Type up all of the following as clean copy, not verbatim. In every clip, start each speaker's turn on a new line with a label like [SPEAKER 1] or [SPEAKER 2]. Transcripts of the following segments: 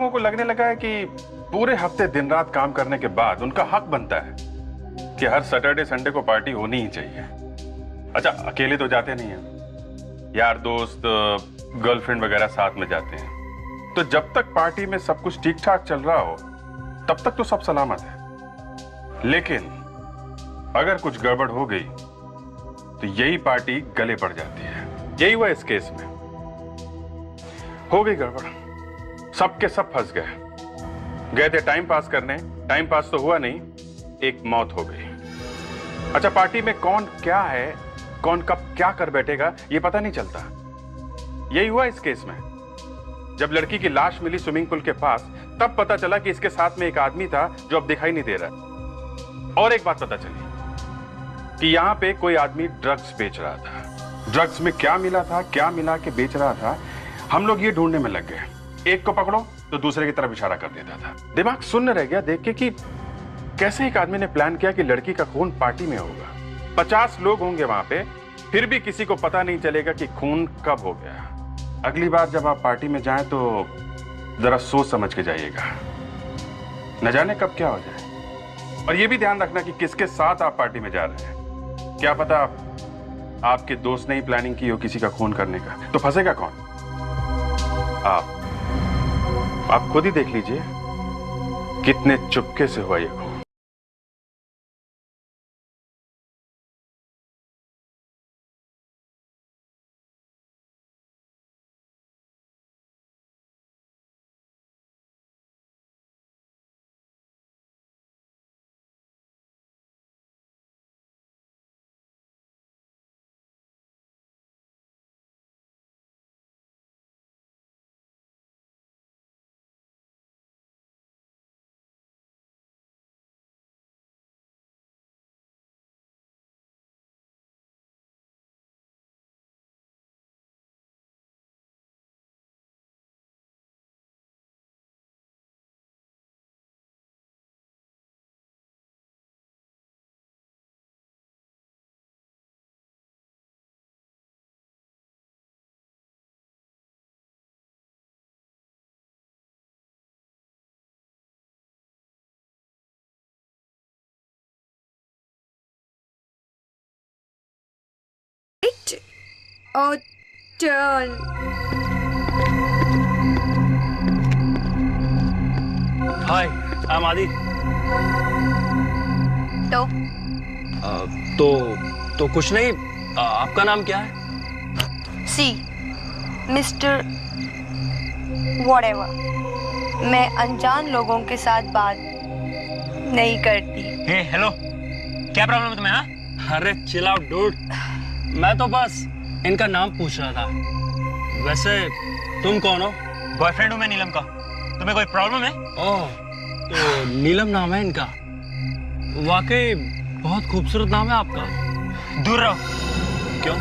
[SPEAKER 1] लोगों को लगने लगा है कि पूरे हफ्ते दिन रात काम करने के बाद उनका हक बनता है कि हर सैटरडे संडे को पार्टी होनी ही चाहिए। अच्छा, अकेले तो जाते नहीं हैं, यार दोस्त गर्लफ्रेंड वगैरह साथ में जाते हैं। तो जब तक पार्टी में सब कुछ ठीक ठाक चल रहा हो तब तक तो सब सलामत है, लेकिन अगर कुछ गड़बड़ हो गई तो यही पार्टी गले पड़ जाती है। यही हुआ इस केस में। हो गई गड़बड़, सबके सब फंस गए थे टाइम पास करने, टाइम पास तो हुआ नहीं, एक मौत हो गई। अच्छा, पार्टी में कौन क्या है, कौन कब क्या कर बैठेगा ये पता नहीं चलता। यही हुआ इस केस में। जब लड़की की लाश मिली स्विमिंग पूल के पास तब पता चला कि इसके साथ में एक आदमी था जो अब दिखाई नहीं दे रहा। और एक बात पता चली कि यहां पे कोई आदमी ड्रग्स बेच रहा था। ड्रग्स में क्या मिला था, क्या मिला के बेच रहा था, हम लोग ये ढूंढने में लग गए। एक को पकड़ो तो दूसरे की तरफ इशारा कर देता था। दिमाग सुन्न रह गया देख के कि कैसे एक आदमी ने प्लान किया कि लड़की का खून पार्टी में होगा। 50 लोग होंगे वहां पे, फिर भी किसी को पता नहीं चलेगा कि खून कब हो गया। अगली बार जब आप पार्टी में जाएं तो जरा सोच समझ के जाइएगा, न जाने कब क्या हो जाए। और ये भी ध्यान रखना कि किसके साथ आप पार्टी में जा रहे हैं। क्या पता आपके दोस्त ने ही प्लानिंग की हो किसी का खून करने का, तो फंसेगा कौन? आप खुद ही देख लीजिए कितने चुपके से हुआ ये खून।
[SPEAKER 2] or turn.
[SPEAKER 3] Hi, I am आदि। तो कुछ नहीं। आपका नाम क्या है?
[SPEAKER 2] सी मिस्टर व्हाटएवर। मैं अनजान लोगों के साथ बात नहीं करती।
[SPEAKER 4] हे हेलो, क्या प्रॉब्लम है तुम्हें? हाँ,
[SPEAKER 3] अरे चिल आउट डूड, मैं तो बस इनका नाम पूछ रहा था। वैसे तुम कौन हो?
[SPEAKER 4] बॉयफ्रेंड हूँ मैं नीलम का। तुम्हें कोई प्रॉब्लम है?
[SPEAKER 3] ओह, तो नीलम नाम है इनका। वाकई बहुत खूबसूरत नाम है आपका।
[SPEAKER 4] दूर रहो।
[SPEAKER 3] क्यों,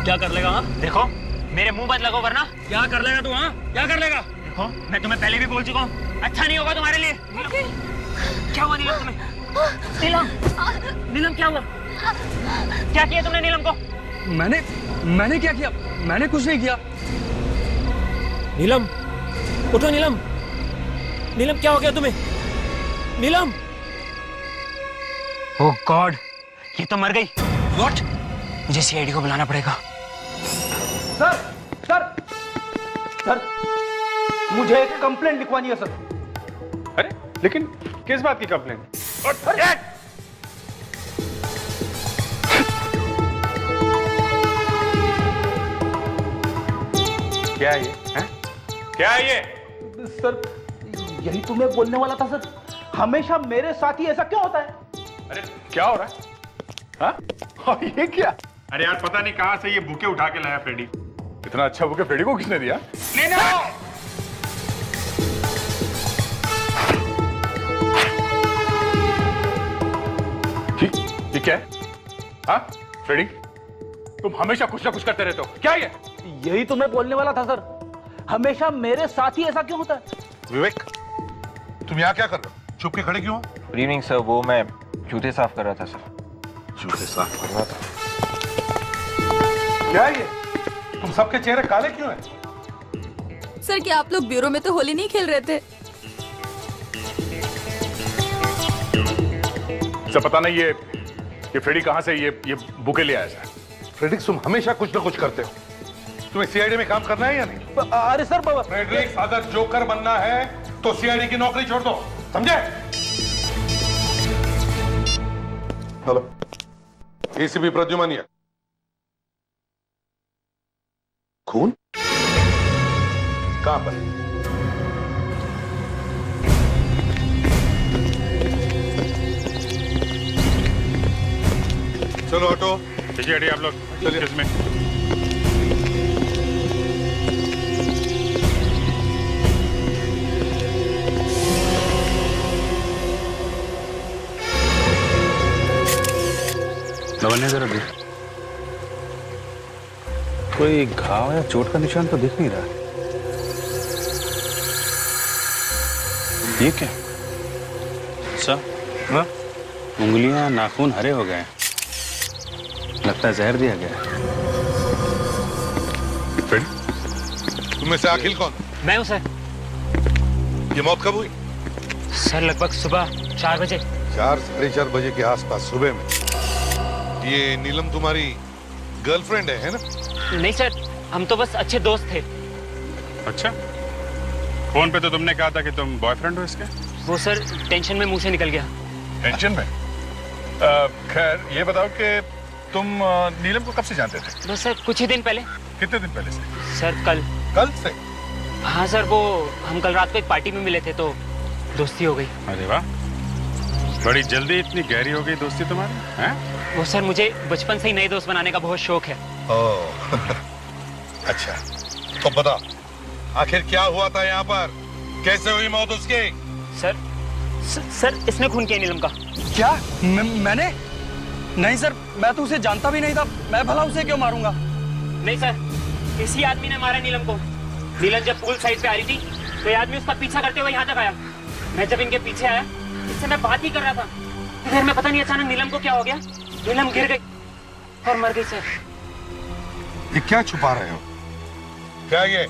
[SPEAKER 3] क्या कर लेगा? हाँ,
[SPEAKER 4] देखो मेरे मुंह मत लगो वरना।
[SPEAKER 3] क्या कर लेगा तू? हाँ, क्या कर लेगा?
[SPEAKER 4] देखो मैं तुम्हें पहले भी बोल चुका हूँ, अच्छा नहीं होगा तुम्हारे लिए। क्या हुआ नीलम तुम्हें? नीलम क्या हुआ? क्या किया तुमने नीलम को?
[SPEAKER 3] मैंने क्या किया? मैंने कुछ नहीं किया।
[SPEAKER 5] नीलम, उठो नीलम। नीलम क्या हो गया तुम्हें? नीलम!
[SPEAKER 4] ओह गॉड, ये तो मर गई।
[SPEAKER 5] व्हाट?
[SPEAKER 4] मुझे सीआईडी को बुलाना पड़ेगा।
[SPEAKER 6] सर सर सर, मुझे एक कंप्लेंट लिखवानी है सर।
[SPEAKER 1] अरे लेकिन किस बात की कंप्लेंट? क्या है ये? हैं? क्या है ये?
[SPEAKER 6] सर यही तो मैं बोलने वाला था सर, हमेशा मेरे साथ ही ऐसा क्यों होता है?
[SPEAKER 1] अरे क्या हो रहा है? हाँ? और ये क्या? अरे यार पता नहीं कहां से ये बुके उठा के लाया फ्रेडी। इतना अच्छा बुके फ्रेडी को किसने दिया? ठीक है। हाँ फ्रेडी, तुम हमेशा कुछ ना कुछ करते रहते हो, क्या ये?
[SPEAKER 6] यही तो मैं बोलने वाला था सर, हमेशा मेरे साथ ही ऐसा क्यों होता है?
[SPEAKER 7] विवेक, तुम यहाँ क्या कर रहे हो? चुप के खड़े क्यों हो?
[SPEAKER 8] गुड इवनिंग सर, वो मैं जूते साफ कर रहा था सर।
[SPEAKER 7] जूते साफ कर रहा था? क्या ये? तुम सबके चेहरे काले क्यों हैं?
[SPEAKER 9] सर क्या आप लोग ब्यूरो में तो होली नहीं खेल रहे थे?
[SPEAKER 1] सब पता नहीं ये फ्रेडी कहां से ये बुके ले आया सर।
[SPEAKER 7] फ्रेडिक्स, तुम हमेशा कुछ ना कुछ करते हो। तुम्हें सीआईडी में काम करना है या नहीं?
[SPEAKER 6] अरे सर बाबा,
[SPEAKER 7] फ्रेडरिक्स, अगर जोकर बनना है तो सीआईडी की नौकरी छोड़ दो, समझे? Hello, ACP Pradyuman. खून कहां पर? चलो ऑटो,
[SPEAKER 1] चलिए हटिए आप लोग।
[SPEAKER 7] चलिए।
[SPEAKER 1] इसमें लवन्य जरा देख, कोई घाव या चोट का निशान तो दिख नहीं रहा। ये क्या? अच्छा, हाँ? उंगलियां नाखून हरे हो गए, लगता है जहर दिया गया।
[SPEAKER 7] तुम में से अखिल कौन?
[SPEAKER 4] मैं हूं सर।
[SPEAKER 7] ये मौत कब हुई?
[SPEAKER 4] सर लगभग सुबह 4 बजे।
[SPEAKER 7] 4-4:30 बजे के आसपास सुबह में। ये नीलम तुम्हारी गर्लफ्रेंड है ना?
[SPEAKER 4] नहीं सर, हम तो बस अच्छे दोस्त थे।
[SPEAKER 1] अच्छा, फोन पे तो तुमने कहा था कि तुम बॉयफ्रेंड हो इसके।
[SPEAKER 4] वो सर टेंशन में मुंह से निकल गया।
[SPEAKER 1] टेंशन में? खैर ये बताओ कि तुम नीलम को कब से जानते थे?
[SPEAKER 4] बस सर कुछ ही दिन पहले।
[SPEAKER 1] कितने दिन पहले से?
[SPEAKER 4] सर कल।
[SPEAKER 7] कल से?
[SPEAKER 4] हाँ सर, वो हम कल रात को एक पार्टी में मिले थे तो दोस्ती हो गई।
[SPEAKER 1] अरे वाह, बड़ी जल्दी इतनी गहरी हो गई दोस्ती तुम्हारी, हैं?
[SPEAKER 4] वो सर मुझे बचपन से ही नए दोस्त बनाने का बहुत शौक है।
[SPEAKER 7] ओह अच्छा, तो बता आखिर क्या हुआ था यहाँ पर? कैसे हुई मौत उसकी?
[SPEAKER 4] सर इसने खून किया नीलम का।
[SPEAKER 3] क्या? मैंने? नहीं सर, मैं तो उसे जानता भी नहीं था, मैं भला उसे क्यों मारूंगा?
[SPEAKER 4] नहीं सर, इसी आदमी ने मारा नीलम को। नीलम जब पूल साइड पे आ रही थी तो ये आदमी उसका पीछा करते हुए यहाँ तक आया। मैं जब इनके पीछे आया, इससे मैं बात ही कर रहा था, इधर में पता नहीं अचानक नीलम को क्या हो गया, नीलम गिर गई और मर गई सर।
[SPEAKER 7] ये क्या छुपा रहे हो? क्या ये?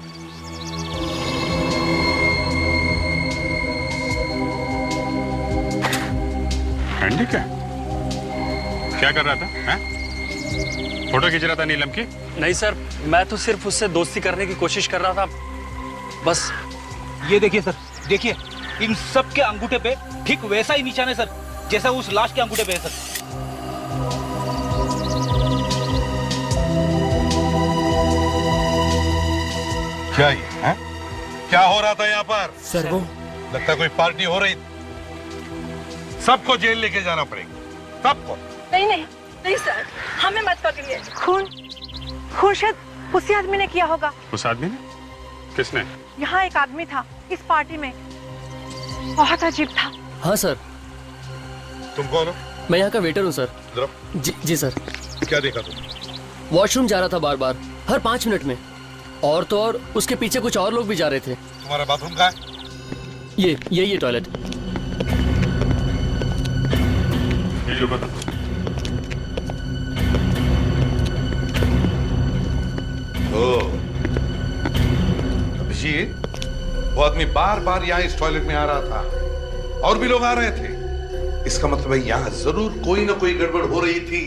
[SPEAKER 1] एंडी क्या कर रहा था, हैं? फोटो खींच रहा था नीलम की?
[SPEAKER 3] नहीं सर, मैं तो सिर्फ उससे दोस्ती करने की कोशिश कर रहा था, बस।
[SPEAKER 6] ये देखिए सर, देखिए इन सब के अंगूठे पे ठीक वैसा ही निशान है सर, जैसा उस लाश के अंगूठे पे है सर।
[SPEAKER 7] क्या ये है? क्या हो रहा था यहाँ पर?
[SPEAKER 5] सर वो
[SPEAKER 7] लगता है कोई पार्टी हो रही। सबको जेल लेके जाना पड़ेगा, सबको।
[SPEAKER 2] नहीं नहीं नहीं सर, हमें मत पकड़िए। खून शायद उसी आदमी ने किया होगा।
[SPEAKER 1] उस आदमी ने? किसने?
[SPEAKER 2] यहाँ एक आदमी था इस पार्टी में, बहुत अजीब था।
[SPEAKER 5] हाँ सर,
[SPEAKER 7] तुम कौन हो?
[SPEAKER 5] मैं यहाँ का वेटर हूँ सर।
[SPEAKER 7] जरा
[SPEAKER 5] जी सर।
[SPEAKER 7] क्या देखा तुम?
[SPEAKER 5] वॉशरूम जा रहा था बार बार, हर 5 मिनट में, और तो और उसके पीछे कुछ और लोग भी जा रहे थे।
[SPEAKER 7] तुम्हारा बाथरूम कहाँ है?
[SPEAKER 5] ये टॉयलेट।
[SPEAKER 1] ये जो बता।
[SPEAKER 7] अभिजीत, वो आदमी बार बार यहाँ इस टॉयलेट में आ रहा था, और भी लोग आ रहे थे। इसका मतलब है यहाँ जरूर कोई ना कोई गड़बड़ हो रही थी।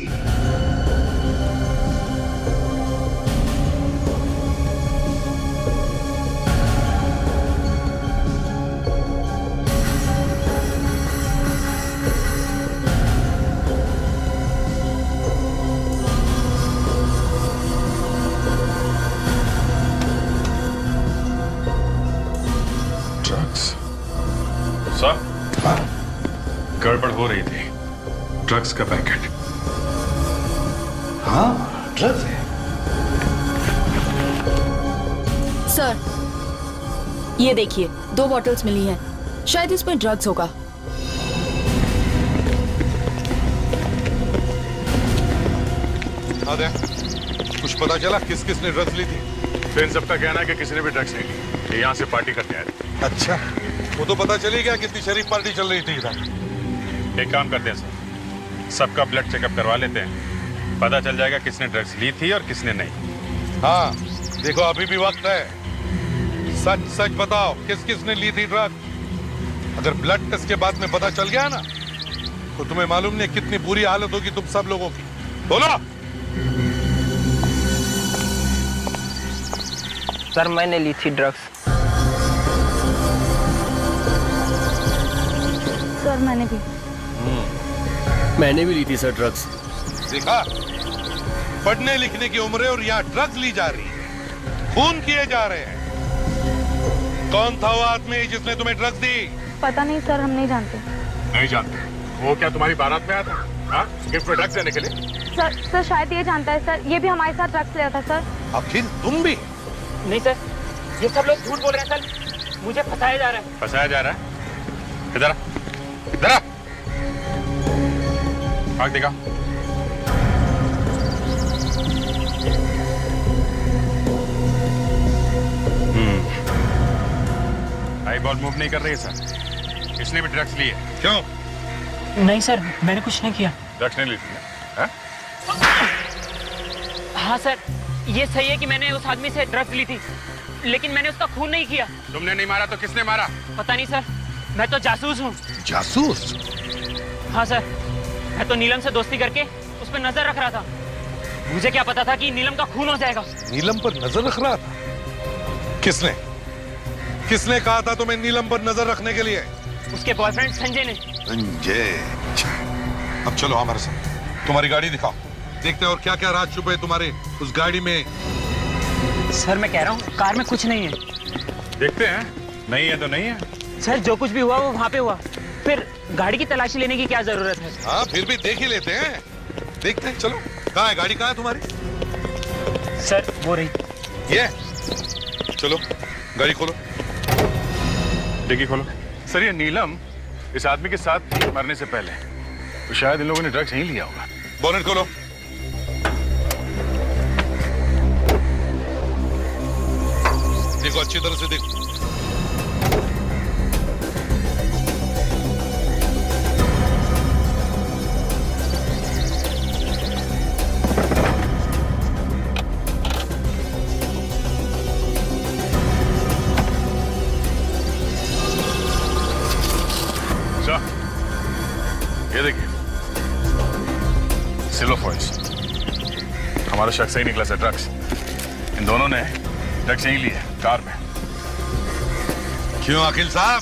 [SPEAKER 1] गड़बड़ हो रही थी, ड्रग्स का पैकेट।
[SPEAKER 7] हाँ, ड्रग्स है।
[SPEAKER 9] सर, ये देखिए 2 बॉटल्स मिली हैं, शायद इसमें ड्रग्स होगा।
[SPEAKER 7] कुछ पता चला किस किस ने ड्रग्स ली थी?
[SPEAKER 1] तो इन सबका कहना है कि किसी ने भी ड्रग्स नहीं ली, ये यहाँ से पार्टी करने आए थे।
[SPEAKER 7] अच्छा, वो तो पता चली गया कितनी शरीफ पार्टी चल रही थी इधर।
[SPEAKER 1] एक काम करते हैं सर, सबका ब्लड चेकअप करवा लेते हैं, पता चल जाएगा किसने ड्रग्स ली थी और किसने नहीं।
[SPEAKER 7] हाँ, देखो अभी भी वक्त है, सच सच बताओ किस किस ने ली थी ड्रग। अगर ब्लड टेस्ट के बाद में पता चल गया ना, तो तुम्हें मालूम नहीं कितनी बुरी हालत होगी तुम सब लोगों की। बोलो।
[SPEAKER 8] सर मैंने ली थी ड्रग्स।
[SPEAKER 2] सर मैंने भी।
[SPEAKER 5] मैंने भी ली थी सर ड्रग्स।
[SPEAKER 7] देखा, पढ़ने लिखने की उम्र है और यहाँ ड्रग्स ली जा रही है, खून किए जा रहे हैं। कौन था वो आदमी जिसने तुम्हें ड्रग्स दी?
[SPEAKER 2] पता नहीं सर, हम नहीं जानते।
[SPEAKER 1] नहीं जानते? वो क्या तुम्हारी बारात में आया था? हाँ, गिफ्ट में ड्रग्स देने के लिए?
[SPEAKER 2] सर शायद ये जानता है सर, ये भी हमारे साथ ड्रग्स लिया था सर।
[SPEAKER 7] आखिर तुम भी?
[SPEAKER 4] नहीं सर, ये सब लोग झूठ बोल रहे हैं सर, मुझे फंसाया जा रहा है।
[SPEAKER 1] फंसाया जा रहा है? इधर आ, इधर आ। आग दिखा। आई बॉल मूव नहीं कर रही है सर। इसने भी ड्रग्स लिए। क्यों?
[SPEAKER 4] नहीं सर, मैंने कुछ नहीं किया।
[SPEAKER 1] ड्रग्स नहीं ली थी? हाँ?
[SPEAKER 4] हाँ सर, ये सही है कि मैंने उस आदमी से ड्रग्स ली थी, लेकिन मैंने उसका खून नहीं किया।
[SPEAKER 1] तुमने नहीं मारा तो किसने मारा?
[SPEAKER 4] पता नहीं सर, मैं तो जासूस हूँ।
[SPEAKER 7] जासूस?
[SPEAKER 4] हाँ सर, मैं तो नीलम से दोस्ती करके उस पर नजर रख रहा था। मुझे क्या पता था कि नीलम का खून हो जाएगा।
[SPEAKER 7] नीलम पर नजर रख रहा था? किसने? किसने कहा था तुम्हें नीलम पर नजर रखने के लिए?
[SPEAKER 4] उसके बॉयफ्रेंड संजय ने।
[SPEAKER 7] संजय? अब चलो हमारे साथ, तुम्हारी गाड़ी दिखाओ, देखते हैं और क्या क्या राज छुपे तुम्हारे उस गाड़ी में।
[SPEAKER 4] सर मैं कह रहा हूँ कार में कुछ नहीं है।
[SPEAKER 1] देखते हैं, नहीं है तो नहीं है।
[SPEAKER 4] सर जो कुछ भी हुआ वो वहाँ पे हुआ, फिर गाड़ी की तलाशी लेने की क्या जरूरत है?
[SPEAKER 7] हाँ फिर भी देख ही लेते हैं, देखते हैं। चलो, कहाँ है गाड़ी, कहाँ है तुम्हारी?
[SPEAKER 4] सर वो रही।
[SPEAKER 7] ये चलो, गाड़ी खोलो।
[SPEAKER 1] डिग्गी खोलो। सर ये नीलम इस आदमी के साथ थी मरने से पहले, तो शायद इन लोगों ने ड्रग्स यहीं लिया होगा।
[SPEAKER 7] बोनेट खोलो। देखो अच्छी तरह से देखो।
[SPEAKER 1] ये देखिए, सिल्वर फॉइल्स। हमारा शख्स ही निकला सर, ड्रग्स। इन दोनों ने ड्रग्स यहीं लिए कार में।
[SPEAKER 7] क्यों अखिल साहब,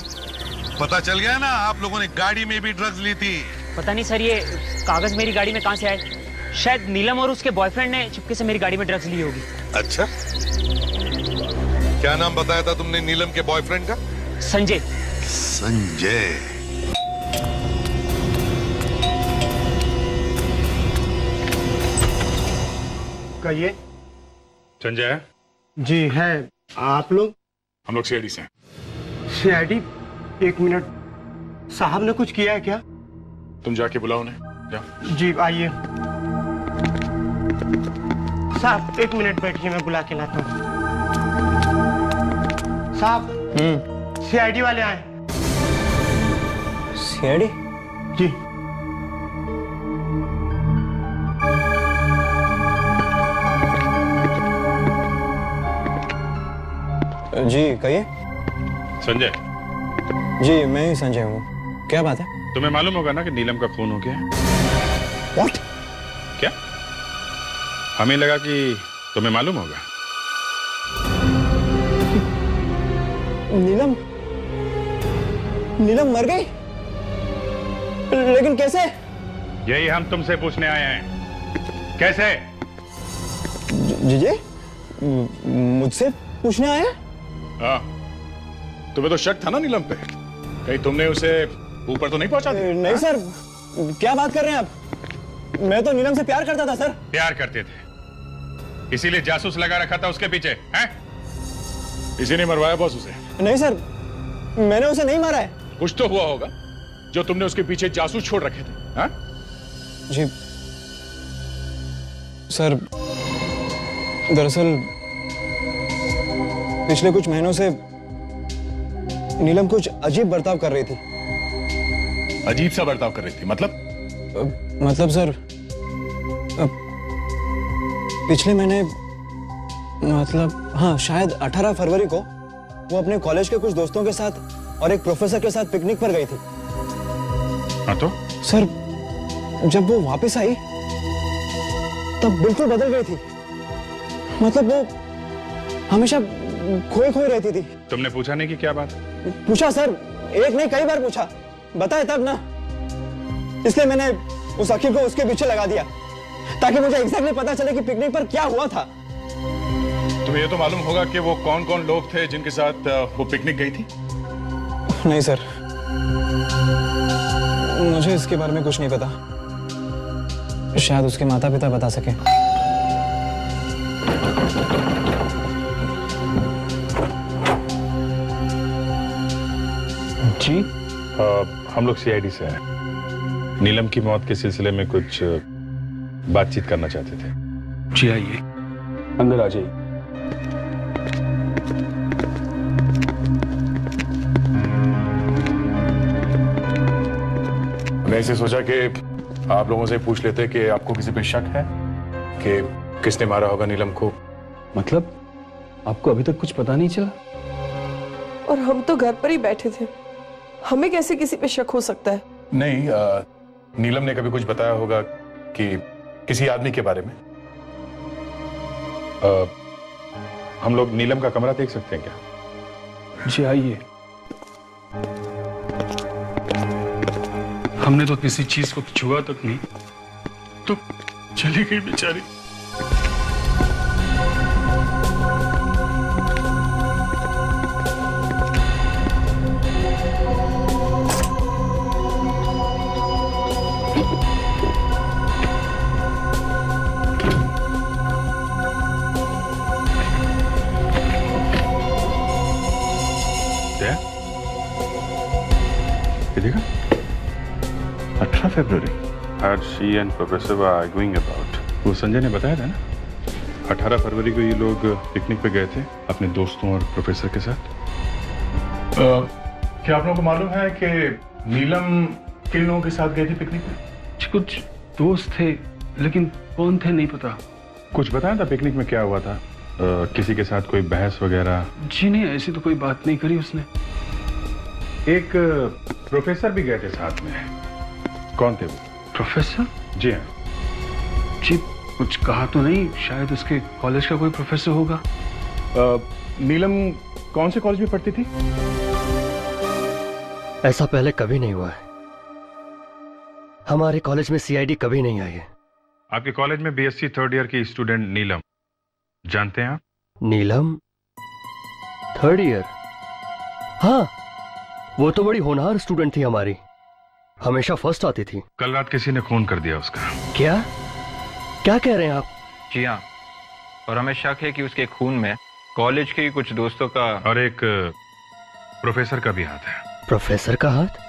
[SPEAKER 7] पता चल गया ना, आप लोगों ने गाड़ी में भी ड्रग्स ली थी।
[SPEAKER 4] पता नहीं सर, ये कागज मेरी गाड़ी में कहाँ से आए। शायद नीलम और उसके बॉयफ्रेंड ने चुपके से मेरी गाड़ी में ड्रग्स ली होगी।
[SPEAKER 7] अच्छा, क्या नाम बताया था तुमने नीलम के बॉयफ्रेंड का?
[SPEAKER 4] संजय।
[SPEAKER 7] संजय।
[SPEAKER 10] कहिए।
[SPEAKER 1] संजय है?
[SPEAKER 10] जी है। आप लोग?
[SPEAKER 1] हम लोग सीआईडी से हैं।
[SPEAKER 10] सीआईडी? एक मिनट, साहब ने कुछ किया है क्या?
[SPEAKER 1] तुम जाके बुलाओ उन्हें, जाओ।
[SPEAKER 10] जी आइए। साहब एक मिनट बैठिए, मैं बुला के लाता हूँ। साहब सीआईडी वाले आए।
[SPEAKER 8] सीआईडी?
[SPEAKER 10] जी।
[SPEAKER 8] जी कहिए।
[SPEAKER 1] संजय?
[SPEAKER 8] जी मैं ही संजय हूँ, क्या बात है?
[SPEAKER 1] तुम्हें मालूम होगा ना कि नीलम का खून हो गया है।
[SPEAKER 8] What?
[SPEAKER 1] क्या? हमें लगा कि तुम्हें मालूम होगा।
[SPEAKER 8] नीलम? नीलम मर गई? लेकिन कैसे?
[SPEAKER 1] यही हम तुमसे पूछने आए हैं, कैसे?
[SPEAKER 8] जी मुझसे पूछने आए हैं?
[SPEAKER 1] हाँ, तुम्हें तो शक था ना नीलम पे, कहीं तुमने उसे ऊपर तो नहीं पहुंचा दिया?
[SPEAKER 8] नहीं सर, क्या बात कर रहे हैं आप? मैं तो नीलम से प्यार करता था सर।
[SPEAKER 1] प्यार करते थे, इसीलिए जासूस लगा रखा था उसके पीछे, हैं? इसी ने मरवाया बॉस उसे?
[SPEAKER 8] नहीं सर, मैंने उसे नहीं मारा है।
[SPEAKER 1] कुछ तो हुआ होगा जो तुमने उसके पीछे जासूस छोड़ रखे थे, हाँ?
[SPEAKER 8] जी सर, दरअसल पिछले कुछ महीनों से नीलम कुछ अजीब बर्ताव कर रही थी।
[SPEAKER 1] अजीब सा बर्ताव कर रही थी?
[SPEAKER 8] मतलब सर, पिछले महीने, मतलब हाँ शायद 18 फरवरी को वो अपने कॉलेज के कुछ दोस्तों के साथ और एक प्रोफेसर के साथ पिकनिक पर गई थी।
[SPEAKER 1] हाँ तो?
[SPEAKER 8] सर जब वो वापस आई तब बिल्कुल बदल गई थी। मतलब वो हमेशा खोई खोई रहती थी।
[SPEAKER 1] तुमने पूछा नहीं कि क्या बात?
[SPEAKER 8] पूछा सर, एक नहीं कई बार पूछा, बताए तब ना। इसलिए मैंने उस अखिल को उसके पीछे लगा दिया ताकि मुझे एग्जैक्टली पता चले कि पिकनिक पर क्या हुआ था।
[SPEAKER 1] तुम्हें ये तो मालूम होगा कि वो कौन कौन लोग थे जिनके साथ वो पिकनिक गई थी?
[SPEAKER 8] नहीं सर, मुझे इसके बारे में कुछ नहीं पता। शायद उसके माता पिता बता सके।
[SPEAKER 1] जी हम लोग सीआईडी से हैं। नीलम की मौत के सिलसिले में कुछ बातचीत करना चाहते थे।
[SPEAKER 3] जी आइए, अंदर आ जाइए।
[SPEAKER 1] मैंने इसे सोचा कि आप लोगों से पूछ लेते कि आपको किसी पे शक है कि किसने मारा होगा नीलम को।
[SPEAKER 3] मतलब आपको अभी तक कुछ पता नहीं चला?
[SPEAKER 2] और हम तो घर पर ही बैठे थे, हमें कैसे किसी पे शक हो सकता है?
[SPEAKER 1] नहीं, नीलम ने कभी कुछ बताया होगा कि किसी आदमी के बारे में। हम लोग नीलम का कमरा देख सकते हैं क्या?
[SPEAKER 3] जी आइए। हमने तो किसी चीज को छुआ तक नहीं, तो चली गई बेचारी।
[SPEAKER 1] देखा? 18 फरवरी। आज she and professor were arguing about. वो संजय ने बताया था ना, 18 फरवरी को ये लोग पिकनिक पे गए थे अपने दोस्तों और प्रोफेसर के साथ। क्या आप लोगों को मालूम है कि नीलम किन लोगों के साथ गई थी पिकनिक में?
[SPEAKER 3] कुछ दोस्त थे, लेकिन कौन थे नहीं पता।
[SPEAKER 1] कुछ बताया था पिकनिक में क्या हुआ था? किसी के साथ कोई बहस वगैरह?
[SPEAKER 3] जी नहीं, ऐसी तो कोई बात नहीं करी उसने।
[SPEAKER 1] एक प्रोफेसर भी गए थे साथ में। कौन थे वो?
[SPEAKER 3] प्रोफेसर?
[SPEAKER 1] जी हाँ।
[SPEAKER 3] जी कुछ कहा तो नहीं, शायद उसके कॉलेज का कोई प्रोफेसर होगा।
[SPEAKER 1] नीलम कौन से कॉलेज में पढ़ती थी?
[SPEAKER 5] ऐसा पहले कभी नहीं हुआ है। हमारे कॉलेज में सीआईडी कभी नहीं आई है।
[SPEAKER 1] आपके कॉलेज में बीएससी थर्ड ईयर की स्टूडेंट नीलम, जानते हैं आप?
[SPEAKER 5] नीलम थर्ड ईयर? हाँ, वो तो बड़ी होनहार स्टूडेंट थी हमारी, हमेशा फर्स्ट आती थी।
[SPEAKER 1] कल रात किसी ने खून कर दिया उसका।
[SPEAKER 5] क्या क्या कह रहे हैं आप?
[SPEAKER 11] जी हाँ, और हमें शक है कि उसके खून में कॉलेज के कुछ दोस्तों का
[SPEAKER 1] और एक प्रोफेसर का भी हाथ है।
[SPEAKER 5] प्रोफेसर का हाथ?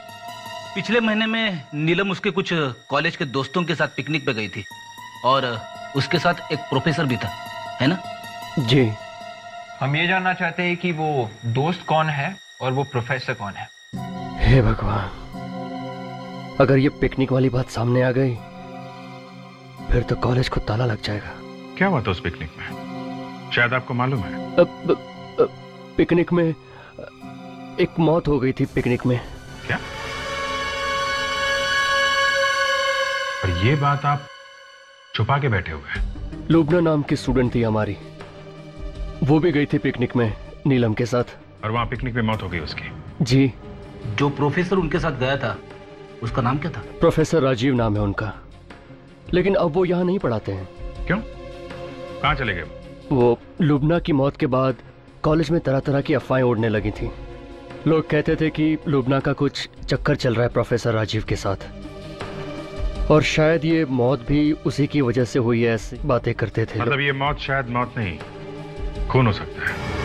[SPEAKER 6] पिछले महीने में नीलम उसके कुछ कॉलेज के दोस्तों के साथ पिकनिक पे गई थी और उसके साथ एक प्रोफेसर भी था, है ना?
[SPEAKER 5] जी।
[SPEAKER 11] हम ये जानना चाहते हैं कि वो दोस्त कौन है और वो प्रोफेसर कौन है।
[SPEAKER 5] हे भगवान, अगर ये पिकनिक वाली बात सामने आ गई फिर तो कॉलेज को ताला लग जाएगा।
[SPEAKER 1] क्या हुआ था उस पिकनिक में? शायद आपको मालूम है।
[SPEAKER 5] पिकनिक में एक मौत हो गई थी। पिकनिक में।
[SPEAKER 1] क्या? और ये बात आप छुपा के बैठे हुए?
[SPEAKER 5] लुबना नाम की स्टूडेंट थी हमारी, वो भी गई थी पिकनिक में नीलम के साथ।
[SPEAKER 1] और वहां पिकनिक में मौत हो गई उसकी?
[SPEAKER 5] जी।
[SPEAKER 6] जो प्रोफेसर उनके साथ गया था उसका नाम क्या था?
[SPEAKER 5] प्रोफेसर राजीव नाम है उनका, लेकिन अब वो यहाँ नहीं पढ़ाते हैं।
[SPEAKER 1] क्यों? कहाँ चले गए?
[SPEAKER 5] वो लुबना की मौत के बाद कॉलेज में तरह तरह की अफवाहें उड़ने लगी थी। लोग कहते थे कि लुबना का कुछ चक्कर चल रहा है प्रोफेसर राजीव के साथ, और शायद ये मौत भी उसी की वजह से हुई है, ऐसी बातें करते थे।
[SPEAKER 1] मतलब ये मौत शायद मौत नहीं, खून हो सकता है।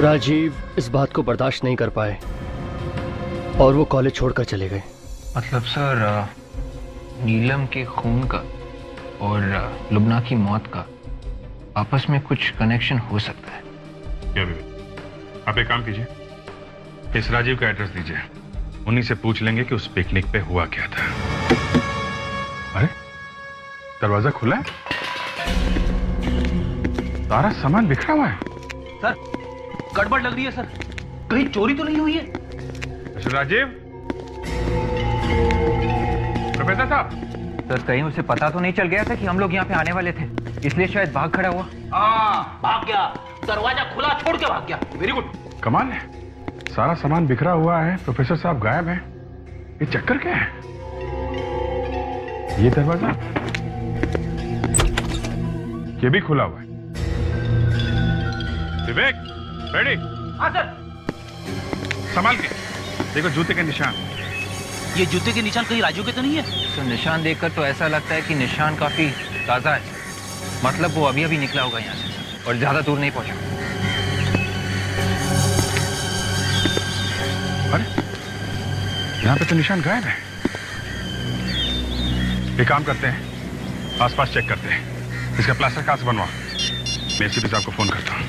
[SPEAKER 5] राजीव इस बात को बर्दाश्त नहीं कर पाए और वो कॉलेज छोड़कर चले गए।
[SPEAKER 11] मतलब सर, नीलम के खून का और लुबना की मौत का आपस में कुछ कनेक्शन हो सकता है
[SPEAKER 1] क्या? आप एक काम कीजिए, इस राजीव का एड्रेस दीजिए, उन्हीं से पूछ लेंगे कि उस पिकनिक पे हुआ क्या था। अरे दरवाजा खुला है, सारा सामान बिखरा हुआ है।
[SPEAKER 6] सर गड़बड़ लग रही है सर, कहीं चोरी तो नहीं हुई है?
[SPEAKER 1] राजीव, प्रोफेसर साहब।
[SPEAKER 11] सर कहीं उसे पता तो नहीं चल गया था कि हम लोग यहाँ पे आने वाले थे, इसलिए शायद भाग खड़ा हुआ।
[SPEAKER 6] हाँ भाग गया, दरवाजा खुला छोड़ के भाग गया। Very good.
[SPEAKER 1] कमाल है, सारा सामान बिखरा हुआ है, प्रोफेसर साहब गायब हैं। ये चक्कर क्या है? ये दरवाजा, ये भी खुला हुआ है। विवेक, रेडी?
[SPEAKER 6] हाँ सर।
[SPEAKER 1] संभाल के देखो, जूते के निशान।
[SPEAKER 6] ये जूते के निशान कहीं राजू के तो नहीं है?
[SPEAKER 11] तो निशान देखकर तो ऐसा लगता है कि निशान काफी ताजा है, मतलब वो अभी अभी निकला होगा यहाँ से और ज्यादा दूर नहीं पहुंचा।
[SPEAKER 1] अरे यहाँ पे तो निशान गायब है। एक काम करते हैं, आसपास चेक करते हैं, इसका प्लास्टर कहाँ से बनवा। मैं एसीपी साहब को फोन करता हूँ।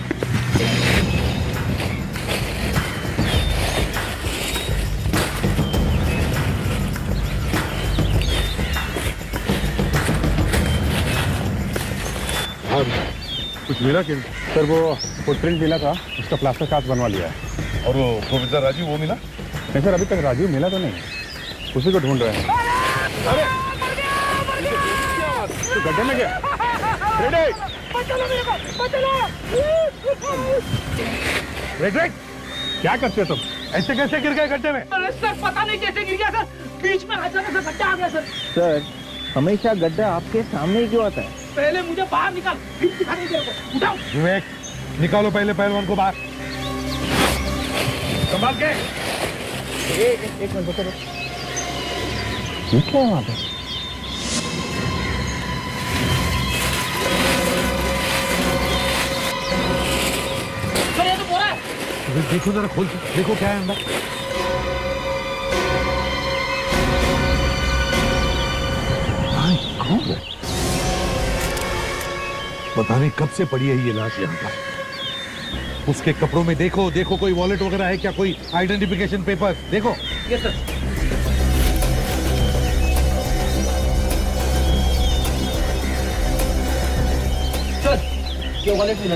[SPEAKER 1] कुछ मिला कि सर? वो फुटप्रिंट मिला था, उसका प्लास्टर कास्ट बनवा लिया है। और वो प्रोफेसर राजीव, वो मिला? नहीं सर, अभी तक राजीव मिला तो नहीं, उसी को ढूंढ रहे हैं। अरे तो गड्ढे में गया। रेड, क्या करते हो तुम? ऐसे कैसे गिर गए गड्ढे में?
[SPEAKER 3] अरे सर पता नहीं कैसे गिर गया सर, बीच में अचानक से गड्ढा आ गया सर।
[SPEAKER 10] सर हमेशा गड्ढा आपके सामने ही क्यों आता है?
[SPEAKER 3] पहले मुझे बाहर निकाल, फिर दिखाने दे को। उठाओ।
[SPEAKER 1] विवेक, निकालो पहले पहलवान को बाहर। संभाल के।
[SPEAKER 10] एक मिनट बता, ये क्या है वहां पे?
[SPEAKER 3] सर ये तो बोरा है।
[SPEAKER 1] देखो जरा, खोल के देखो क्या है अंदर। कौन है?
[SPEAKER 7] पता नहीं कब से पड़ी है ये लाश यहाँ पर। उसके कपड़ों में देखो, देखो कोई वॉलेट वगैरह है क्या, कोई आइडेंटिफिकेशन पेपर देखो।
[SPEAKER 3] ये सर। सर ये वॉलेट मिला।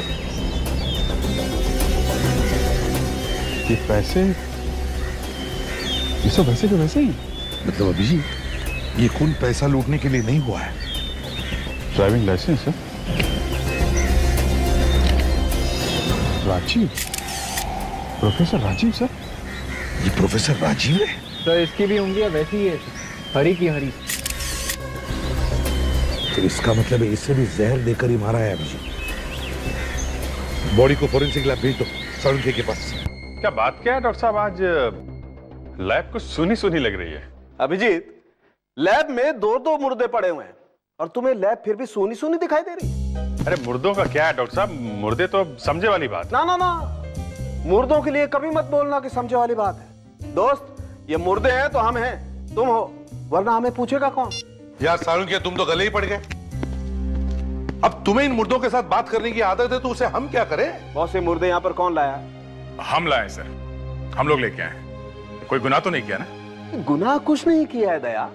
[SPEAKER 1] ये पैसे, ये सब वैसे के वैसे ही।
[SPEAKER 7] मतलब अभी ये खून पैसा लूटने के लिए नहीं हुआ है।
[SPEAKER 1] ड्राइविंग लाइसेंस है। Rajiv, professor Rajiv sir.
[SPEAKER 7] ये प्रोफेसर राजीव है?
[SPEAKER 10] सर इसकी भी उंगलियां वैसी ही है, हरी की हरी।
[SPEAKER 7] तो इसका मतलब है इससे भी जहर देकर ही मारा है अभिजीत। बॉडी को फोरेंसिक लैब भेज दो, साळुंखे के पास।
[SPEAKER 1] क्या बात क्या है डॉक्टर साहब, आज लैब कुछ सुनी सुनी लग रही है।
[SPEAKER 8] अभिजीत, लैब में दो मुर्दे पड़े हुए हैं और तुम्हें लैब फिर भी सोनी सोनी दिखाई दे रही।
[SPEAKER 1] अरे मुर्दों का क्या है डॉक्टर साहब, मुर्दे तो समझे वाली बात।
[SPEAKER 8] ना ना ना, मुर्दों के लिए कभी मत बोलना कि समझे वाली बात है। दोस्त, ये मुर्दे हैं तो हम हैं, तुम हो, वरना हमें पूछेगा कौन?
[SPEAKER 7] यार साळुंखे, तुम तो गले ही पड़ गए। अब तुम्हें इन मुर्दों के साथ बात करने की आदत है तो उसे हम क्या करें?
[SPEAKER 8] बहुत से मुर्दे यहाँ पर कौन लाया?
[SPEAKER 1] हम लाए सर, हम लोग लेके आए। कोई गुनाह तो नहीं किया ना?
[SPEAKER 8] गुनाह कुछ नहीं किया है दया,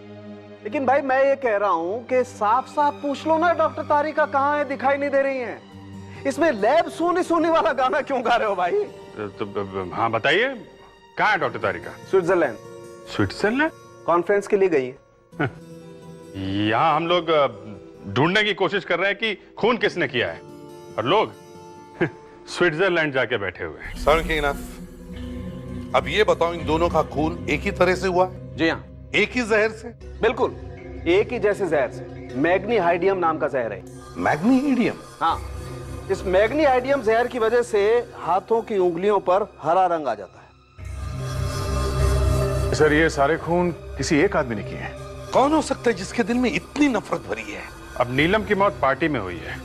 [SPEAKER 8] लेकिन भाई मैं ये कह रहा हूं कि साफ साफ पूछ लो ना, डॉक्टर तारिका कहाँ है, दिखाई नहीं दे रही हैं। इसमें लैब सोनी सोनी वाला गाना क्यों गा रहे हो भाई?
[SPEAKER 1] तो हाँ बताइए, कहाँ है डॉक्टर तारिका?
[SPEAKER 8] स्विट्जरलैंड।
[SPEAKER 1] स्विट्जरलैंड?
[SPEAKER 8] कॉन्फ्रेंस के लिए गई है।
[SPEAKER 1] यहाँ हम लोग ढूंढने की कोशिश कर रहे हैं कि खून किसने किया है, और लोग स्विट्जरलैंड जाके बैठे हुए हैं।
[SPEAKER 7] साळुंखे इनफ। अब ये बताओ, इन दोनों का खून एक ही तरह से हुआ?
[SPEAKER 8] जी हाँ,
[SPEAKER 7] एक ही जहर से?
[SPEAKER 8] बिल्कुल एक ही जैसे जहर से। मैग्नीहाइडियम नाम का जहर है।
[SPEAKER 7] मैग्नीहाइडियम?
[SPEAKER 8] हाँ, इस मैग्नीहाइडियम जहर की वजह से हाथों की उंगलियों पर हरा रंग आ जाता है।
[SPEAKER 1] सर ये सारे खून किसी एक आदमी ने किए हैं।
[SPEAKER 7] कौन हो सकता है जिसके दिल में इतनी नफरत भरी है?
[SPEAKER 1] अब नीलम की मौत पार्टी में हुई है,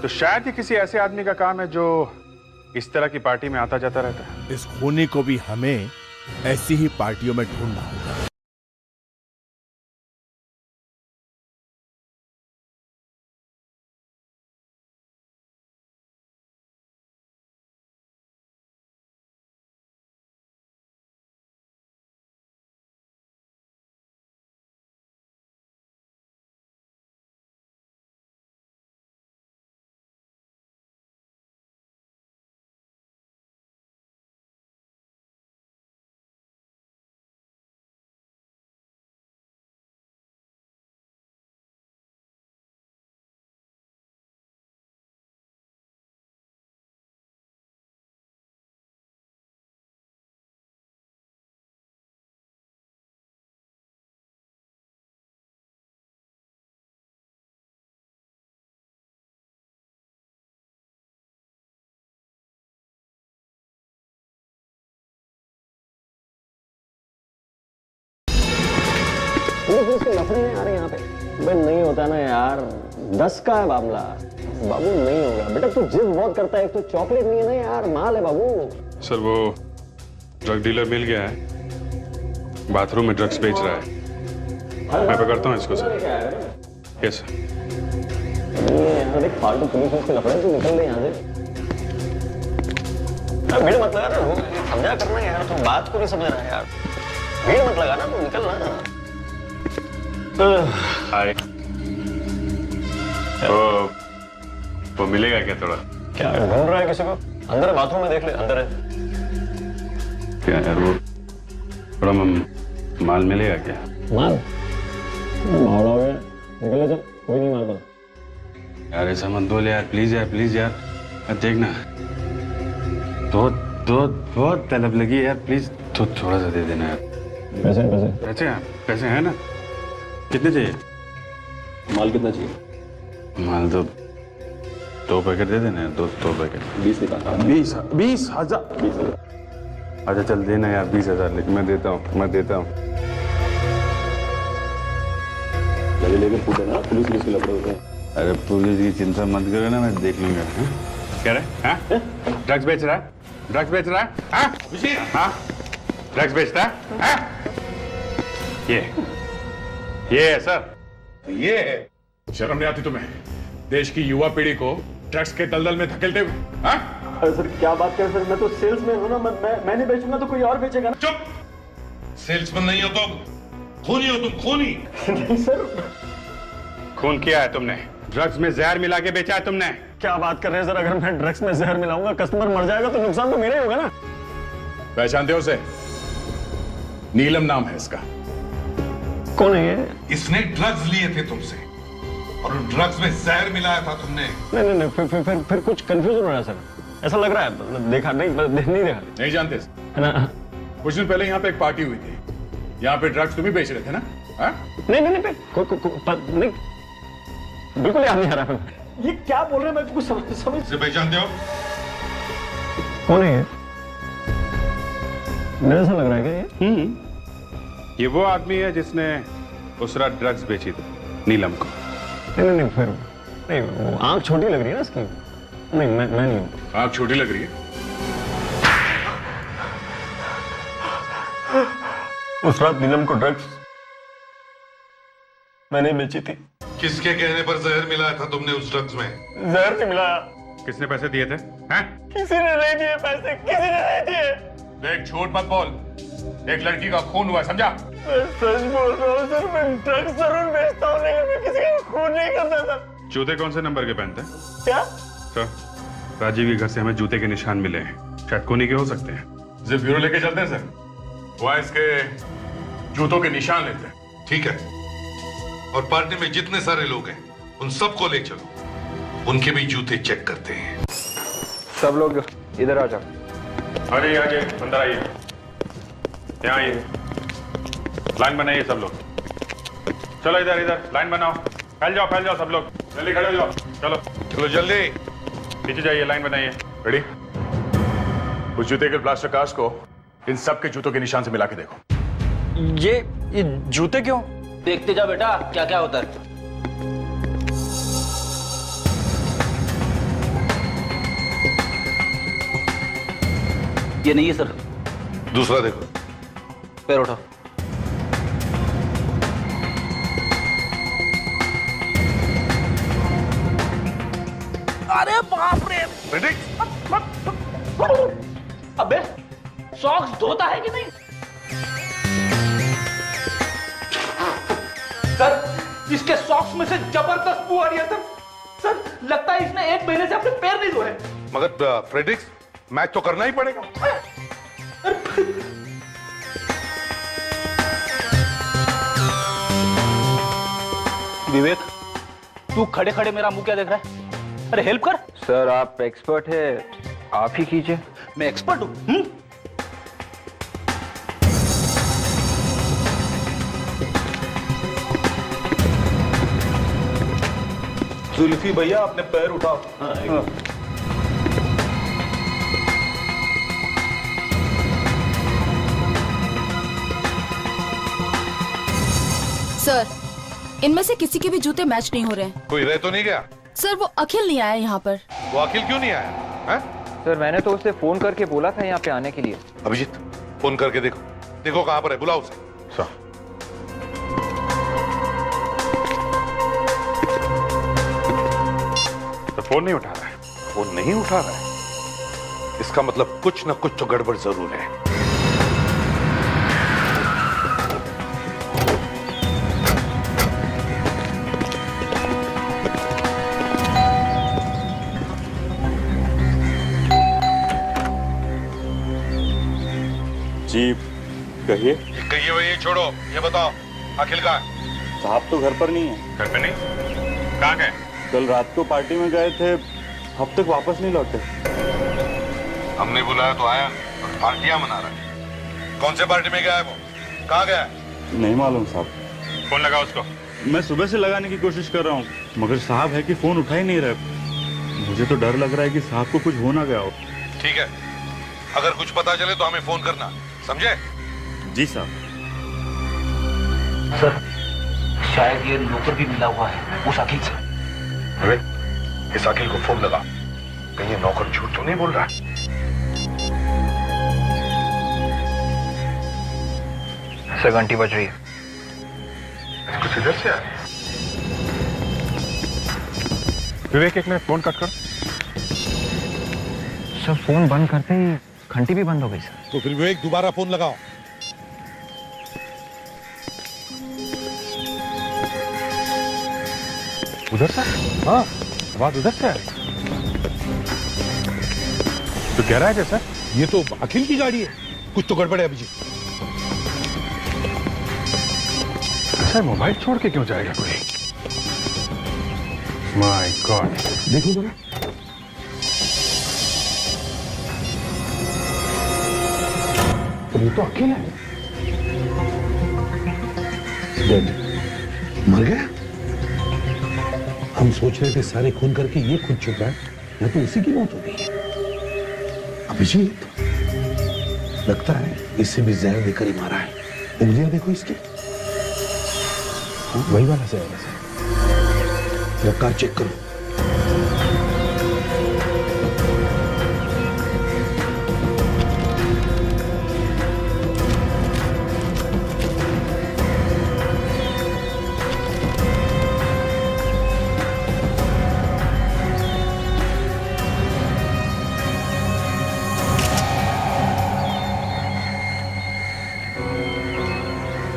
[SPEAKER 1] तो शायद ही किसी ऐसे आदमी का काम है जो इस तरह की पार्टी में आता जाता रहता है।
[SPEAKER 12] इस खूनी को भी हमें ऐसी ही पार्टियों में ढूंढना होगा।
[SPEAKER 8] पुलिस के लफड़े नहीं आ रहे यहाँ पे? भाई नहीं होता ना यार, 10 का है मामला बाबू, नहीं होगा बेटा। तू जिद बहुत करता है, एक तो चॉकलेट नहीं है ना यार, माल है बाबू।
[SPEAKER 1] सर वो ड्रग डीलर मिल गया है, बाथरूम में ड्रग्स बेच रहा है। मैं पकड़ता हूँ इसको सर। Yes sir.
[SPEAKER 8] यार देख फालतू पुलिस उसके लफड़े, तू निकल ले यहाँ से। भीड़ मत लगा ना, समझा करना यार, तुम बात को नहीं समझ रहा है यार। भीड़ मत लगा ना, तू निकल ना।
[SPEAKER 1] हाय। वो मिलेगा क्या थोड़ा?
[SPEAKER 8] क्या ढूंढ रहा है किसी को? अंदर है, बाथरूम में देख ले, अंदर है।
[SPEAKER 1] क्या यार वो थोड़ा माल मिलेगा क्या?
[SPEAKER 8] माल माल हो गया, निकल जा, कोई नहीं माल।
[SPEAKER 1] यार ऐसा मत बोल यार, प्लीज यार, प्लीज यार। देखना बहुत तलब लगी है यार, प्लीज तो थोड़ा सा दे देना यार।
[SPEAKER 8] पैसे पैसे
[SPEAKER 1] पैसे पैसे हैं ना? कितने चाहिए?
[SPEAKER 8] माल कितना चाहिए?
[SPEAKER 1] माल तो 2 पैकेट दे देना यार, 2 पैकेट।
[SPEAKER 8] 20 निकाल।
[SPEAKER 1] 20,000। अच्छा चल देना यार 20,000, लेकिन मैं देता हूँ।
[SPEAKER 8] लेके पूछे ना, पुलिस के लफड़े होते हैं।
[SPEAKER 1] अरे पुलिस की चिंता मत करो ना, मैं देख लूंगा। क्या रहे? ड्रग्स बेच रहा है? ड्रग्स बेच रहा है? हाँ ड्रग्स बेचता है? ये है सर,
[SPEAKER 7] ये है।
[SPEAKER 12] शर्म नहीं आती तुम्हें देश की युवा पीढ़ी को ड्रग्स के दलदल में धकेलते हुए?
[SPEAKER 8] अरे सर क्या बात कर सर, मैं तो सेल्समैन हूँ ना, मैं नहीं बेचूंगा तो कोई और बेचेगा ना।
[SPEAKER 7] चुप, सेल्समैन नहीं हो तुम, खूनी हो तुम, खूनी।
[SPEAKER 8] नहीं सर।
[SPEAKER 1] खून किया है तुमने, ड्रग्स में जहर मिला के बेचा है तुमने।
[SPEAKER 8] क्या बात कर रहे हैं सर, अगर मैं ड्रग्स में जहर मिलाऊंगा, कस्टमर मर जाएगा तो नुकसान तो मेरा ही होगा ना।
[SPEAKER 12] पहचानते हो उसे? नीलम नाम है इसका।
[SPEAKER 8] कौन है ये?
[SPEAKER 7] इसने ड्रग्स लिए थे तुमसे और ड्रग्स में जहर मिलाया था तुमने।
[SPEAKER 8] नहीं फिर कुछ कंफ्यूजन हो रहा है सर, ऐसा लग रहा है। देखा नहीं देखा
[SPEAKER 12] नहीं जानते
[SPEAKER 8] है ना?
[SPEAKER 12] कुछ दिन पहले यहाँ पे एक पार्टी हुई थी, यहाँ पे ड्रग्स तुम ही बेच रहे थे ना?
[SPEAKER 8] नहीं बिल्कुल याद नहीं आ रहा। ये क्या बोल रहे हैं, मैं कुछ समझ
[SPEAKER 7] इसे पहचानते हो?
[SPEAKER 8] कौन है ये? मेरे ऐसा लग रहा है क्या ये?
[SPEAKER 1] ये वो आदमी है जिसने उस रात ड्रग्स बेची थी नीलम को।
[SPEAKER 8] नहीं फिर नहीं, वो आंख छोटी लग रही है ना इसकी। नहीं मैं नहीं हूँ।
[SPEAKER 12] आंख छोटी लग रही है?
[SPEAKER 8] उस रात नीलम को ड्रग्स मैंने बेची थी।
[SPEAKER 7] किसके कहने पर जहर मिलाया था तुमने उस ड्रग्स में?
[SPEAKER 8] जहर नहीं मिलाया।
[SPEAKER 1] किसने पैसे दिए थे?
[SPEAKER 8] किसी ने नहीं दिए पैसे, किसी ने नहीं दिए।
[SPEAKER 12] देख झूठ मत बोल, एक लड़की का खून हुआ, समझा?
[SPEAKER 8] मैं सच बोल रहा हूँ सर, मैं ड्रग्स जरूर बेचता हूँ, लेकिन मैं किसी का खून नहीं करता सर।
[SPEAKER 1] जूते कौन से नंबर के पहनते हैं?
[SPEAKER 8] क्या
[SPEAKER 1] सर, राजीव के घर से हमें जूते के निशान मिले हैं, शायद खूनी के हो सकते हैं।
[SPEAKER 12] जिप ब्यूरो लेके चलते हैं सर, वहां इसके जूतों के निशान लेते हैं।
[SPEAKER 7] ठीक है, और पार्टी में जितने सारे लोग हैं उन सबको ले चलो, उनके भी जूते चेक करते हैं।
[SPEAKER 11] सब लोग इधर आ जाओ।
[SPEAKER 1] आइए अंदर आइए, यहाँ आइए, लाइन बनाइए सब लोग। चलो इधर लाइन बनाओ, फैल जाओ सब लोग, जल्दी खड़े हो जाओ। चलो
[SPEAKER 7] जल्दी
[SPEAKER 1] पीछे जाइए, लाइन बनाइए।
[SPEAKER 12] रेडी? उस जूते के प्लास्टर कास्ट को इन सब के जूतों के निशान से मिला के देखो।
[SPEAKER 3] ये जूते क्यों?
[SPEAKER 6] देखते जा बेटा क्या क्या होता है। ये नहीं है सर।
[SPEAKER 7] दूसरा देखो।
[SPEAKER 6] पैर उठाओ। अरे बाप रे! अबे सॉक्स धोता है कि नहीं? सर इसके सॉक्स में से जबरदस्त बू आ रही है सर। सर लगता है इसने 1 महीने से अपने पैर नहीं धोए।
[SPEAKER 7] मगर फ्रेडरिक्स, मैच तो करना ही पड़ेगा।
[SPEAKER 6] विवेक तू खड़े खड़े मेरा मुंह क्या देख रहा है? अरे हेल्प कर।
[SPEAKER 11] सर आप एक्सपर्ट है, आप ही कीजिए।
[SPEAKER 6] मैं एक्सपर्ट हूं?
[SPEAKER 7] जुल्फी भैया अपने पैर उठाओ।
[SPEAKER 9] सर सर, इनमें से किसी के भी जूते मैच नहीं हो रहे हैं।
[SPEAKER 7] कोई रह तो नहीं गया?
[SPEAKER 9] सर, वो अखिल नहीं आया यहाँ पर।
[SPEAKER 7] वो अखिल क्यों नहीं आया है?
[SPEAKER 11] सर मैंने तो उसे फोन करके बोला था यहाँ पे आने के लिए।
[SPEAKER 7] अभिजीत फोन करके देखो, देखो कहां पर है, बुलाओ उसे।
[SPEAKER 1] तो फोन नहीं उठा रहा है।
[SPEAKER 7] फोन नहीं उठा रहा है, इसका मतलब कुछ ना कुछ तो गड़बड़ जरूर है।
[SPEAKER 1] जी कहिए।
[SPEAKER 7] कहिए भाई, ये छोड़ो, ये बताओ अखिल कहाँ है?
[SPEAKER 1] साहब तो घर पर नहीं है। घर पे नहीं? कहाँ गए? कल रात को पार्टी में गए थे, अब तक वापस नहीं लौटे।
[SPEAKER 7] हमने बुलाया तो आया और पार्टियां मना रहा है। कौन से पार्टी में गया है वो? कहाँ गया है?
[SPEAKER 1] नहीं मालूम साहब। फोन लगा उसको। मैं सुबह से लगाने की कोशिश कर रहा हूँ, मगर साहब है कि फोन उठा ही नहीं रहे। मुझे तो डर लग रहा है कि साहब को कुछ हो ना गया हो।
[SPEAKER 7] ठीक है, अगर कुछ पता चले तो हमें फोन करना, समझे?
[SPEAKER 1] जी साहब।
[SPEAKER 6] सर शायद ये नौकर भी मिला हुआ है उस अखिल से।
[SPEAKER 7] अरे इस अखिल को फोन लगा, कहीं ये नौकर झूठ तो नहीं बोल रहा?
[SPEAKER 11] सर घंटी बज रही है।
[SPEAKER 7] कुछ इधर से आया।
[SPEAKER 1] विवेक एक मिनट फोन कट कर।
[SPEAKER 11] सर फोन बंद करते ही घंटी भी बंद हो गई सर।
[SPEAKER 7] तो फिर विवेक दोबारा फोन लगाओ।
[SPEAKER 1] उधर से? हाँ, आवाज उधर से है। तो कह रहा है जैसा
[SPEAKER 7] ये तो अखिल की गाड़ी है, कुछ तो गड़बड़ है अभिजीत।
[SPEAKER 1] सर मोबाइल छोड़ के क्यों जाएगा कोई? माय गॉड,
[SPEAKER 7] देखो जरा। ये तो अखिल है। डेड, मर गया। हम सोच रहे थे सारे खून करके ये खुद चुका है, या तो उसी की मौत हो गई है। अभिजीत, लगता है इससे भी जहर देकर ही मारा है। उंगलियां देखो इसकी, वही वाला से है। कार चेक करो।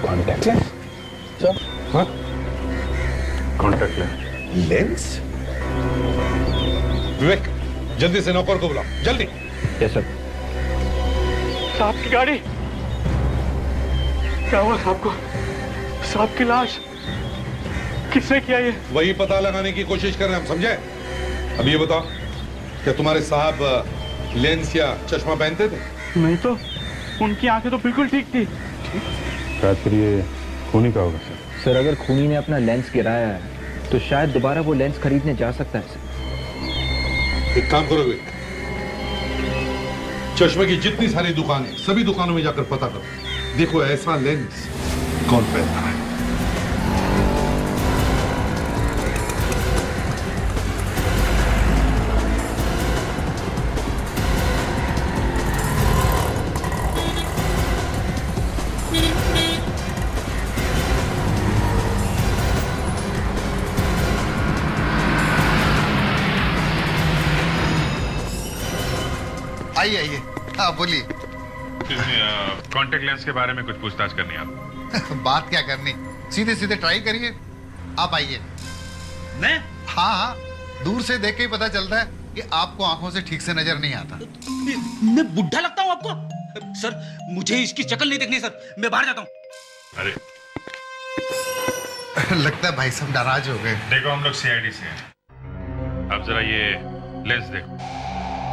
[SPEAKER 7] Contact lens? सर, हाँ?
[SPEAKER 1] Contact lens?
[SPEAKER 7] लेंस? विवेक, जल्दी से नौकर को बुलाओ, जल्दी।
[SPEAKER 11] Yes sir.
[SPEAKER 3] साहब की गाड़ी। क्या हुआ साहब को? साहब की लाश किसने किया ये?
[SPEAKER 7] वही पता लगाने की कोशिश कर रहे हैं हम, समझे? अब ये बताओ, क्या तुम्हारे साहब लेंस या चश्मा पहनते थे?
[SPEAKER 3] नहीं तो, उनकी आंखें तो बिल्कुल ठीक थी।
[SPEAKER 1] शायद फिर ये खूनी का होगा सर।
[SPEAKER 11] सर अगर खूनी ने अपना लेंस गिराया है तो शायद दोबारा वो लेंस खरीदने जा सकता है सर।
[SPEAKER 7] एक काम करो विवेक, चश्मे की जितनी सारी दुकानें, सभी दुकानों में जाकर पता करो, देखो ऐसा लेंस कौन पहनता है।
[SPEAKER 13] आइए आइए, हाँ बोलिए।
[SPEAKER 1] कॉन्टेक्ट लेंस के बारे में कुछ पूछताछ करनी है आप?
[SPEAKER 13] बात क्या करनी, सीधे सीधे ट्राई करिए। आप आइए।
[SPEAKER 6] मैं?
[SPEAKER 13] हाँ हाँ, दूर से देख के ही पता चलता है कि आपको आंखों से ठीक से नजर नहीं आता।
[SPEAKER 6] मैं बुढ़ा लगता हूँ आपको? सर मुझे इसकी शक्ल नहीं देखनी सर, मैं बाहर जाता हूँ।
[SPEAKER 1] अरे
[SPEAKER 13] लगता है भाई साहब नाराज हो गए।
[SPEAKER 1] देखो हम लोग सीआईडी से हैं। अब जरा ये लेंस देखो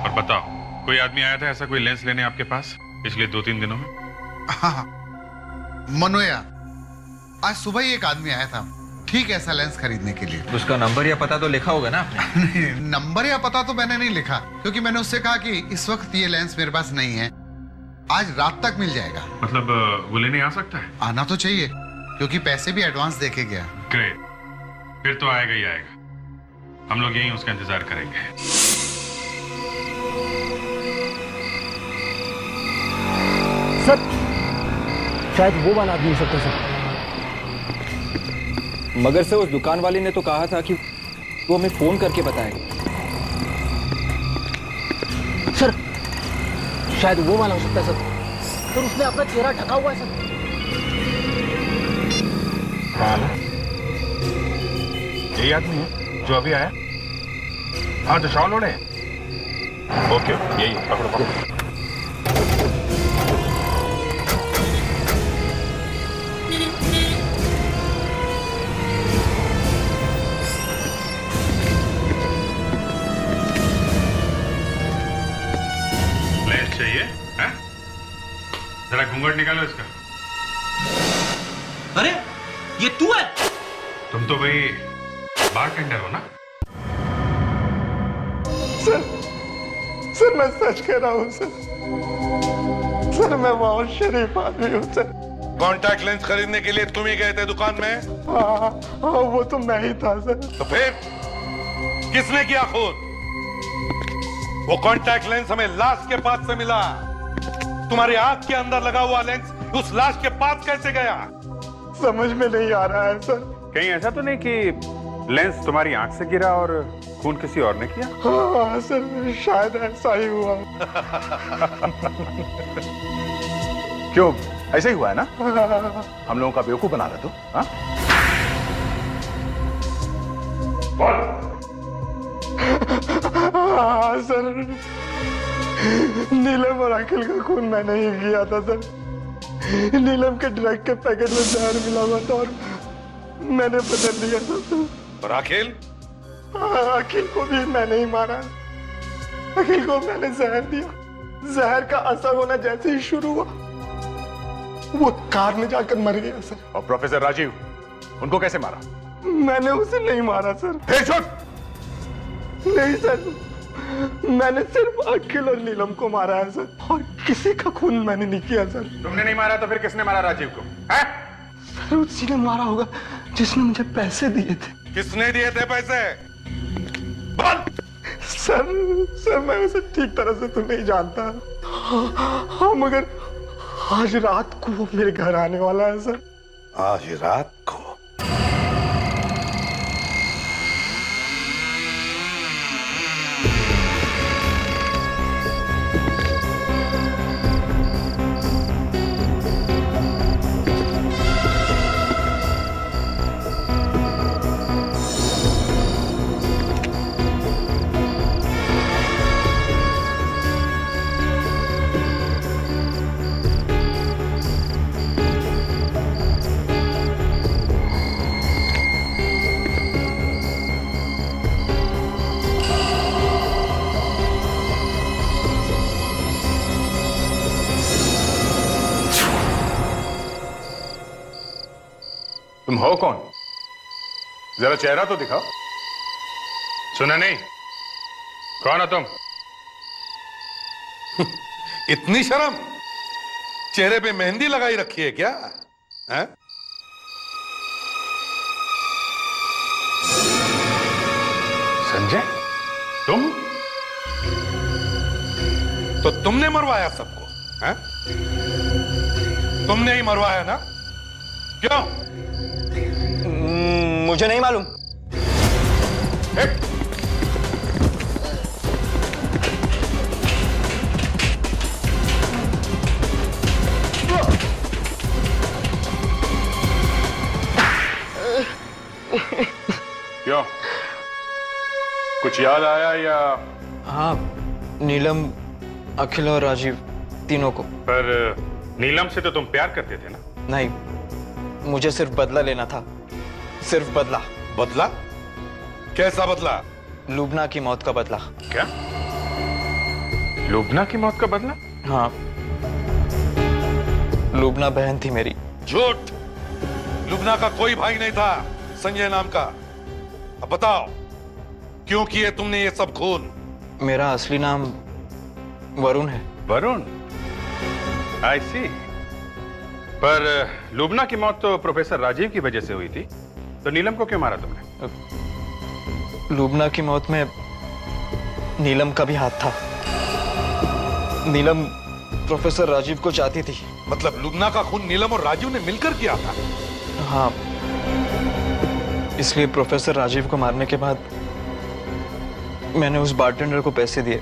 [SPEAKER 1] और बताओ, कोई आदमी आया था ऐसा कोई लेंस लेने आपके पास पिछले 2-3 दिनों में?
[SPEAKER 13] हाँ, मनोया, आज सुबह ही एक आदमी आया था ठीक ऐसा लेंस खरीदने के लिए।
[SPEAKER 11] उसका नंबर या पता तो लिखा होगा ना आपने?
[SPEAKER 13] नहीं, नंबर या पता तो मैंने नहीं लिखा, क्योंकि मैंने उससे कहा कि इस वक्त ये लेंस मेरे पास नहीं है, आज रात तक मिल जाएगा।
[SPEAKER 1] मतलब वो लेने आ सकता है?
[SPEAKER 13] आना तो चाहिए, क्योंकि पैसे भी एडवांस देके गया।
[SPEAKER 1] ग्रेट, फिर तो आएगा ही आएगा। हम लोग यहीं उसका इंतजार करेंगे।
[SPEAKER 10] सर शायद वो वाला आदमी हो सकता है सर।
[SPEAKER 8] मगर से उस दुकान वाले ने तो कहा था कि वो हमें फोन करके बताएगा।
[SPEAKER 10] सर शायद वो वाला हो सकता है सर। सर उसने अपना चेहरा ढका हुआ है सर।
[SPEAKER 1] यही आदमी है जो अभी आया? हाँ, जो शॉल ओढ़े। ओके, यही है, पकड़ो पकड़ो। लेंस चाहिए? हैं? जरा घूंघट निकालो इसका।
[SPEAKER 6] अरे ये तू है?
[SPEAKER 1] तुम तो भाई बारटेंडर हो ना?
[SPEAKER 8] सर मैं सच कह रहा हूँ सर। सर मैं बहुत शरीफ आदमी हूँ सर।
[SPEAKER 7] कॉन्टैक्ट लेंस खरीदने के लिए तुम ही गए थे दुकान में?
[SPEAKER 8] हाँ, वो तो मैं ही था सर।
[SPEAKER 7] तो फिर किसने किया खून? वो कॉन्टैक्ट लेंस हमें लाश के पास से मिला। तुम्हारी आंख के अंदर लगा हुआ लेंस उस लाश के पास कैसे गया?
[SPEAKER 8] समझ में नहीं आ रहा है सर।
[SPEAKER 1] कहीं ऐसा तो नहीं कि लेंस तुम्हारी आंख से गिरा और खून किसी और ने किया?
[SPEAKER 8] हाँ सर, शायद ऐसा ही हुआ।
[SPEAKER 12] क्यों, ऐसा ही हुआ है ना? हम लोगों का बेवकूफ बना रहा तू? हाँ?
[SPEAKER 8] हाँ सर, नीलम और अखिल का खून मैंने ही किया था सर। नीलम के ड्रग के पैकेट में जहर मिला हुआ था और मैंने बदल दिया था सर।
[SPEAKER 7] और अखिल?
[SPEAKER 8] अखिल को भी मैंने ही मारा। अखिल को मैंने जहर दिया। जहर का असर होना जैसे ही शुरू हुआ वो कार में जाकर मर गया सर।
[SPEAKER 12] और प्रोफेसर राजीव, उनको कैसे मारा?
[SPEAKER 8] मैंने उसे नहीं मारा सर।
[SPEAKER 12] झूठ!
[SPEAKER 8] नहीं सर, मैंने सिर्फ अखिल और नीलम को मारा है सर, और किसी का खून मैंने नहीं किया सर।
[SPEAKER 1] तुमने नहीं मारा तो फिर किसने मारा राजीव को? हैं?
[SPEAKER 8] सर उसी ने मारा होगा जिसने मुझे पैसे दिए थे।
[SPEAKER 7] किसने दिए थे पैसे?
[SPEAKER 8] सर मैं उसे ठीक तरह से तो नहीं जानता। हाँ मगर आज रात को वो मेरे घर आने वाला है सर।
[SPEAKER 7] आज रात को?
[SPEAKER 1] तुम हो कौन? जरा चेहरा तो दिखाओ। सुना नहीं? कौन हो तुम?
[SPEAKER 7] इतनी शर्म? चेहरे पे मेहंदी लगाई रखी है क्या? है?
[SPEAKER 1] संजय, तुम?
[SPEAKER 7] तो तुमने मरवाया सबको? हैं? तुमने ही मरवाया ना? क्यों?
[SPEAKER 8] मुझे नहीं मालूम।
[SPEAKER 1] क्यों? कुछ याद आया या?
[SPEAKER 8] हाँ, नीलम, अखिल और राजीव तीनों को।
[SPEAKER 1] पर नीलम से तो तुम प्यार करते थे ना?
[SPEAKER 8] नहीं, मुझे सिर्फ बदला लेना था। सिर्फ बदला।
[SPEAKER 7] बदला? कैसा बदला?
[SPEAKER 8] लुबना की मौत का बदला।
[SPEAKER 1] क्या? लुबना की मौत का बदला?
[SPEAKER 8] हाँ, लुबना बहन थी मेरी।
[SPEAKER 7] झूठ! लुबना का कोई भाई नहीं था संजय नाम का। अब बताओ, क्यों किए तुमने ये सब खून?
[SPEAKER 8] मेरा असली नाम वरुण है।
[SPEAKER 1] वरुण? आई सी। पर लुबना की मौत तो प्रोफेसर राजीव की वजह से हुई थी, तो नीलम को क्यों मारा तुमने?
[SPEAKER 8] लुबना की मौत में नीलम का भी हाथ था। नीलम प्रोफेसर राजीव को चाहती थी।
[SPEAKER 7] मतलब लुबना का खून नीलम और राजीव ने मिलकर किया था?
[SPEAKER 8] हाँ, इसलिए प्रोफेसर राजीव को मारने के बाद मैंने उस बारटेंडर को पैसे दिए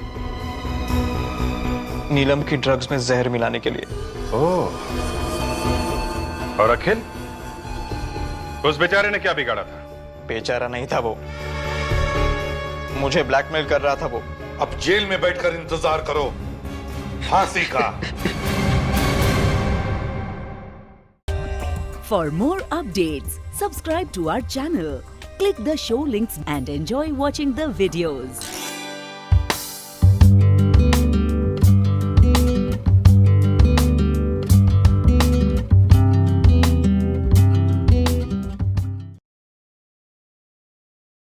[SPEAKER 8] नीलम की ड्रग्स में जहर मिलाने के लिए।
[SPEAKER 1] ओह, और अखिल? उस बेचारे ने क्या बिगाड़ा था?
[SPEAKER 8] बेचारा नहीं था वो, मुझे ब्लैकमेल कर रहा था वो।
[SPEAKER 7] अब जेल में बैठकर इंतजार करो फांसी का।
[SPEAKER 14] For more updates, subscribe to our channel, click the show links and enjoy watching the videos.